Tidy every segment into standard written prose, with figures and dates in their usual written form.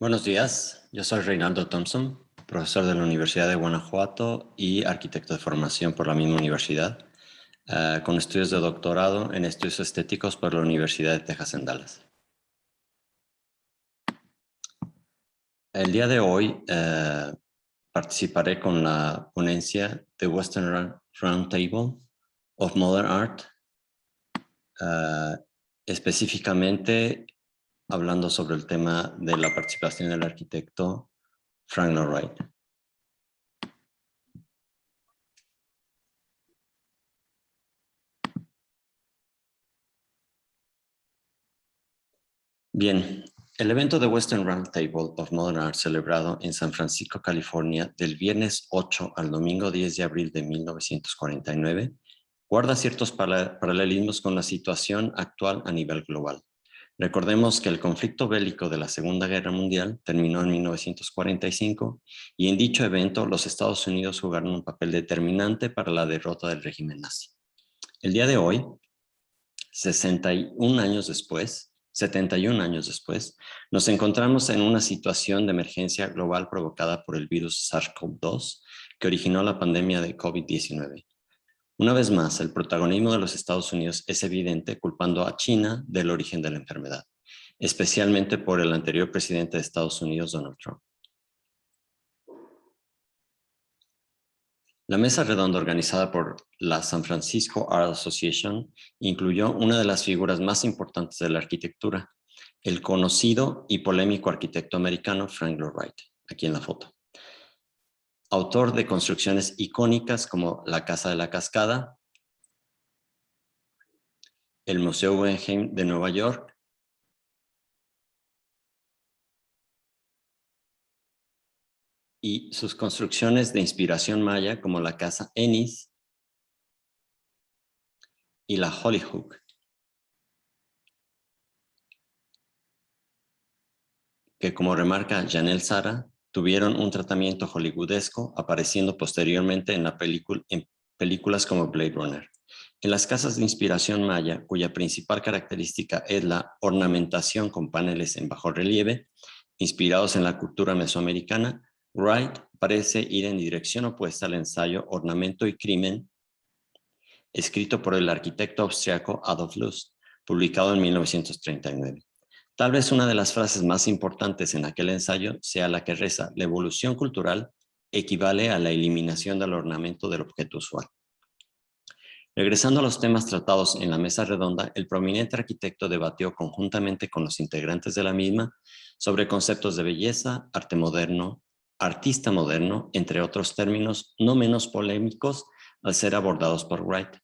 Buenos días, yo soy Reinaldo Thompson, profesor de la Universidad de Guanajuato y arquitecto de formación por la misma universidad, con estudios de doctorado en estudios estéticos por la Universidad de Texas en Dallas. El día de hoy participaré con la ponencia de Western Roundtable of Modern Art, específicamente hablando sobre el tema de la participación del arquitecto Frank Lloyd Wright. Bien, el evento de Western Roundtable of Modern Art celebrado en San Francisco, California, del viernes 8 al domingo 10 de abril de 1949, guarda ciertos paralelismos con la situación actual a nivel global. Recordemos que el conflicto bélico de la Segunda Guerra Mundial terminó en 1945 y en dicho evento los Estados Unidos jugaron un papel determinante para la derrota del régimen nazi. El día de hoy, 71 años después, nos encontramos en una situación de emergencia global provocada por el virus SARS-CoV-2 que originó la pandemia de COVID-19. Una vez más, el protagonismo de los Estados Unidos es evidente culpando a China del origen de la enfermedad, especialmente por el anterior presidente de Estados Unidos, Donald Trump. La mesa redonda organizada por la San Francisco Art Association incluyó una de las figuras más importantes de la arquitectura, el conocido y polémico arquitecto americano Frank Lloyd Wright, aquí en la foto. Autor de construcciones icónicas como la Casa de la Cascada, el Museo Guggenheim de Nueva York, y sus construcciones de inspiración maya como la Casa Ennis y la Hollyhock, que como remarca Janelle Sara, tuvieron un tratamiento hollywoodesco apareciendo posteriormente en películas como Blade Runner. En las casas de inspiración maya, cuya principal característica es la ornamentación con paneles en bajo relieve, inspirados en la cultura mesoamericana, Wright parece ir en dirección opuesta al ensayo Ornamento y Crimen, escrito por el arquitecto austriaco Adolf Loos, publicado en 1939. Tal vez una de las frases más importantes en aquel ensayo sea la que reza: la evolución cultural equivale a la eliminación del ornamento del objeto usual. Regresando a los temas tratados en la mesa redonda, el prominente arquitecto debatió conjuntamente con los integrantes de la misma sobre conceptos de belleza, arte moderno, artista moderno, entre otros términos no menos polémicos al ser abordados por Wright.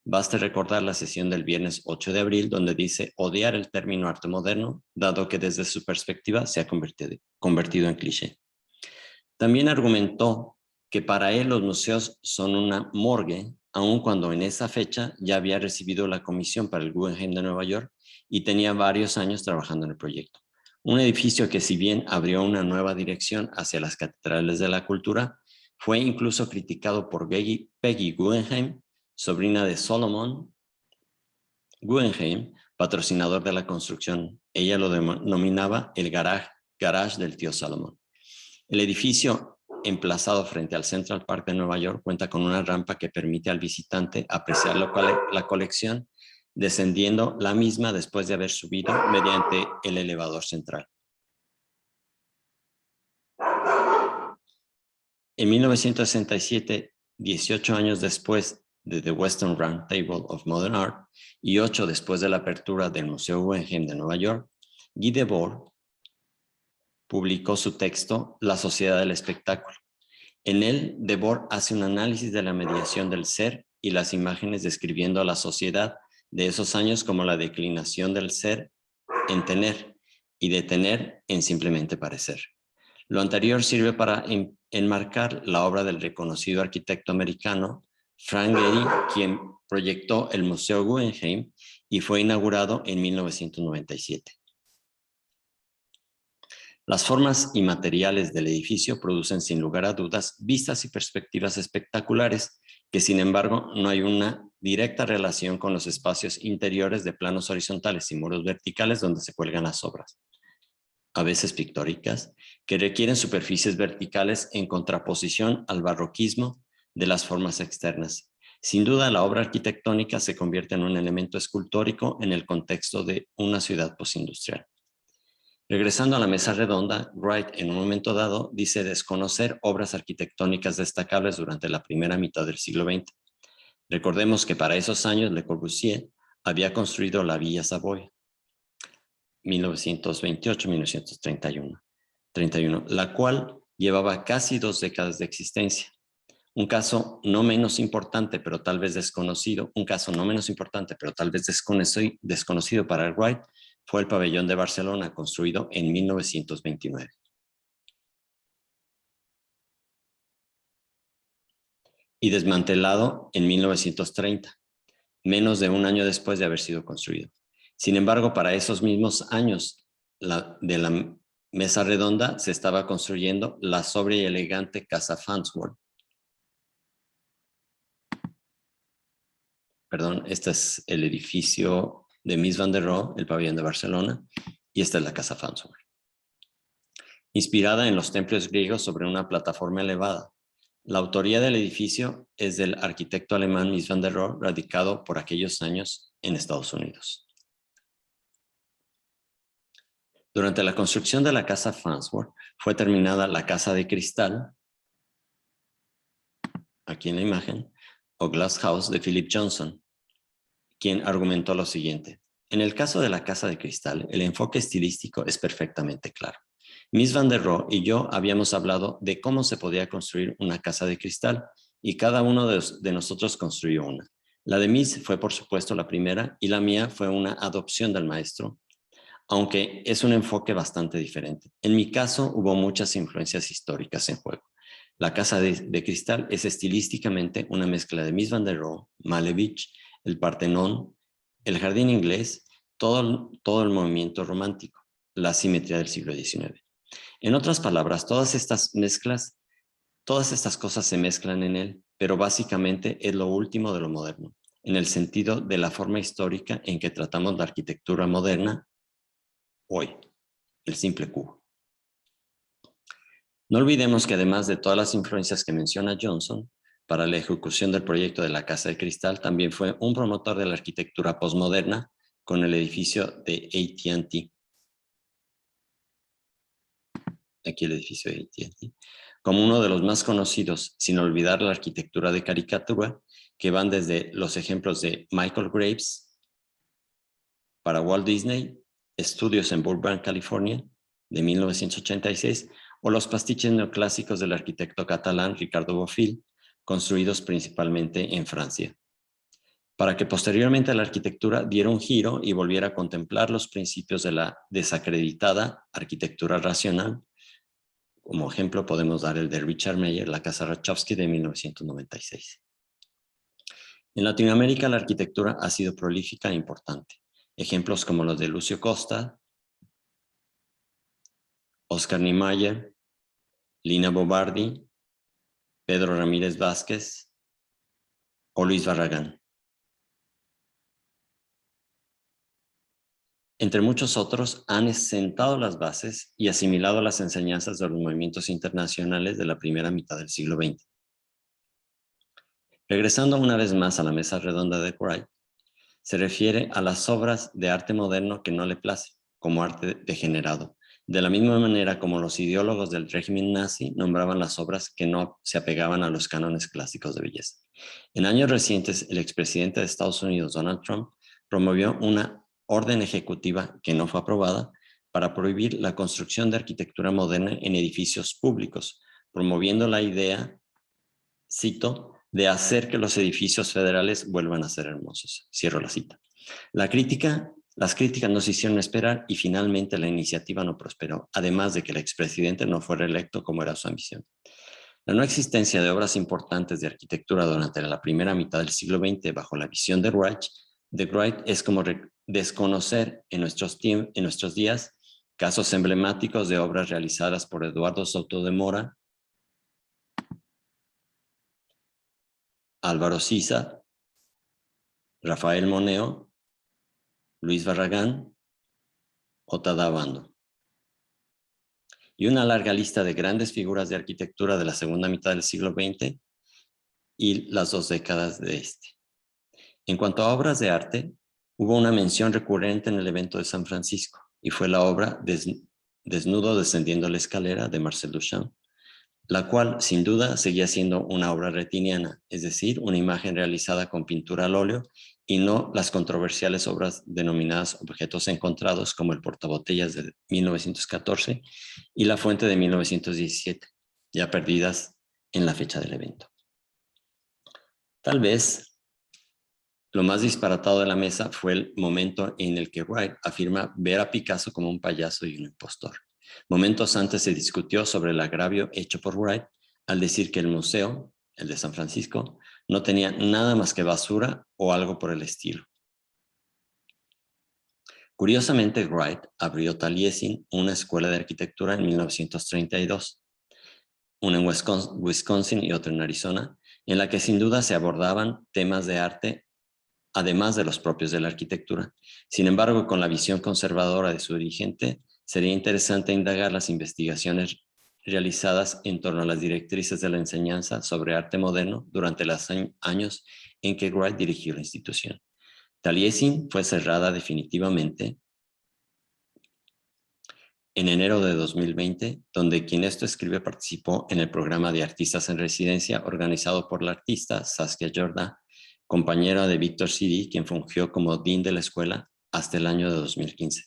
Baste recordar la sesión del viernes 8 de abril, donde dice odiar el término arte moderno, dado que desde su perspectiva se ha convertido en cliché. También argumentó que para él los museos son una morgue, aun cuando en esa fecha ya había recibido la comisión para el Guggenheim de Nueva York y tenía varios años trabajando en el proyecto. Un edificio que, si bien abrió una nueva dirección hacia las catedrales de la cultura, fue incluso criticado por Peggy Guggenheim, sobrina de Solomon Guggenheim, patrocinador de la construcción. Ella lo denominaba el garage del tío Solomon. El edificio, emplazado frente al Central Park de Nueva York, cuenta con una rampa que permite al visitante apreciar la colección, descendiendo la misma después de haber subido mediante el elevador central. En 1967, 18 años después de The Western Roundtable of Modern Art y 8 después de la apertura del Museo Guggenheim de Nueva York, Guy Debord publicó su texto La Sociedad del Espectáculo. En él, Debord hace un análisis de la mediación del ser y las imágenes describiendo a la sociedad de esos años como la declinación del ser en tener y de tener en simplemente parecer. Lo anterior sirve para enmarcar la obra del reconocido arquitecto americano Frank Gehry, quien proyectó el Museo Guggenheim y fue inaugurado en 1997. Las formas y materiales del edificio producen sin lugar a dudas vistas y perspectivas espectaculares que, sin embargo, no hay una directa relación con los espacios interiores de planos horizontales y muros verticales donde se cuelgan las obras. a veces pictóricas, que requieren superficies verticales en contraposición al barroquismo de las formas externas. Sin duda, la obra arquitectónica se convierte en un elemento escultórico en el contexto de una ciudad postindustrial. Regresando a la mesa redonda, Wright en un momento dado dice desconocer obras arquitectónicas destacables durante la primera mitad del siglo XX. Recordemos que para esos años Le Corbusier había construido la Villa Savoy, 1928-1931, la cual llevaba casi 2 décadas de existencia. Un caso no menos importante, pero tal vez desconocido, desconocido para Wright, fue el pabellón de Barcelona, construido en 1929. Y desmantelado en 1930, menos de un año después de haber sido construido. Sin embargo, para esos mismos años de la mesa redonda se estaba construyendo la sobria y elegante Casa Farnsworth. Perdón, este es el edificio de Mies van der Rohe, el pabellón de Barcelona, y esta es la Casa Farnsworth. Inspirada en los templos griegos sobre una plataforma elevada. La autoría del edificio es del arquitecto alemán Mies van der Rohe, radicado por aquellos años en Estados Unidos. Durante la construcción de la Casa Farnsworth fue terminada la Casa de Cristal, aquí en la imagen, o Glass House de Philip Johnson, quien argumentó lo siguiente. En el caso de la Casa de Cristal, el enfoque estilístico es perfectamente claro. Mies van der Rohe y yo habíamos hablado de cómo se podía construir una casa de cristal y cada uno de nosotros construyó una. La de Mies fue, por supuesto, la primera y la mía fue una adopción del maestro, aunque es un enfoque bastante diferente. En mi caso, hubo muchas influencias históricas en juego. La Casa de Cristal es estilísticamente una mezcla de Mies van der Rohe, Malevich, el Partenón, el jardín inglés, todo el movimiento romántico, la simetría del siglo XIX. En otras palabras, todas estas cosas se mezclan en él, pero básicamente es lo último de lo moderno, en el sentido de la forma histórica en que tratamos la arquitectura moderna hoy, el simple cubo. No olvidemos que además de todas las influencias que menciona Johnson, para la ejecución del proyecto de la Casa de Cristal, también fue un promotor de la arquitectura postmoderna con el edificio de AT&T. Aquí el edificio de AT&T, como uno de los más conocidos, sin olvidar la arquitectura de caricatura, que van desde los ejemplos de Michael Graves para Walt Disney, estudios en Burbank, California, de 1986, o los pastiches neoclásicos del arquitecto catalán Ricardo Bofill, construidos principalmente en Francia, para que posteriormente la arquitectura diera un giro y volviera a contemplar los principios de la desacreditada arquitectura racional. Como ejemplo podemos dar el de Richard Meyer, la Casa Rachowski de 1996. En Latinoamérica la arquitectura ha sido prolífica e importante. Ejemplos como los de Lucio Costa, Oscar Niemeyer, Lina Bobardi, Pedro Ramírez Vázquez o Luis Barragán. Entre muchos otros, han sentado las bases y asimilado las enseñanzas de los movimientos internacionales de la primera mitad del siglo XX. Regresando una vez más a la mesa redonda de Wright, se refiere a las obras de arte moderno que no le place, como arte degenerado, de la misma manera como los ideólogos del régimen nazi nombraban las obras que no se apegaban a los cánones clásicos de belleza. En años recientes, el expresidente de Estados Unidos, Donald Trump, promovió una orden ejecutiva que no fue aprobada para prohibir la construcción de arquitectura moderna en edificios públicos, promoviendo la idea, cito, de hacer que los edificios federales vuelvan a ser hermosos. Cierro la cita. Las críticas no se hicieron esperar y finalmente la iniciativa no prosperó, además de que el expresidente no fue reelecto como era su ambición. La no existencia de obras importantes de arquitectura durante la primera mitad del siglo XX bajo la visión de Wright es como desconocer en nuestros días casos emblemáticos de obras realizadas por Eduardo Souto de Mora, Álvaro Siza, Rafael Moneo, Luis Barragán o Tadá Bando. y una larga lista de grandes figuras de arquitectura de la segunda mitad del siglo XX y las 2 décadas de este. En cuanto a obras de arte, hubo una mención recurrente en el evento de San Francisco, y fue la obra Desnudo descendiendo la escalera de Marcel Duchamp, la cual sin duda seguía siendo una obra retiniana, es decir, una imagen realizada con pintura al óleo y no las controversiales obras denominadas objetos encontrados como el portabotellas de 1914 y la fuente de 1917, ya perdidas en la fecha del evento. Tal vez lo más disparatado de la mesa fue el momento en el que Wright afirma ver a Picasso como un payaso y un impostor. Momentos antes se discutió sobre el agravio hecho por Wright al decir que el museo, el de San Francisco, no tenía nada más que basura o algo por el estilo. Curiosamente, Wright abrió Taliesin, una escuela de arquitectura en 1932, una en Wisconsin y otra en Arizona, en la que sin duda se abordaban temas de arte además de los propios de la arquitectura. Sin embargo, con la visión conservadora de su dirigente, sería interesante indagar las investigaciones realizadas en torno a las directrices de la enseñanza sobre arte moderno durante los años en que Wright dirigió la institución. Taliesin fue cerrada definitivamente en enero de 2020, donde quien esto escribe participó en el programa de artistas en residencia organizado por la artista Saskia Jorda, compañera de Víctor Siri, quien fungió como dean de la escuela hasta el año de 2015.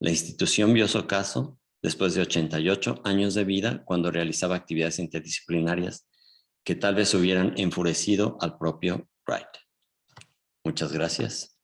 La institución vio su ocaso después de 88 años de vida, cuando realizaba actividades interdisciplinarias que tal vez hubieran enfurecido al propio Wright. Muchas gracias.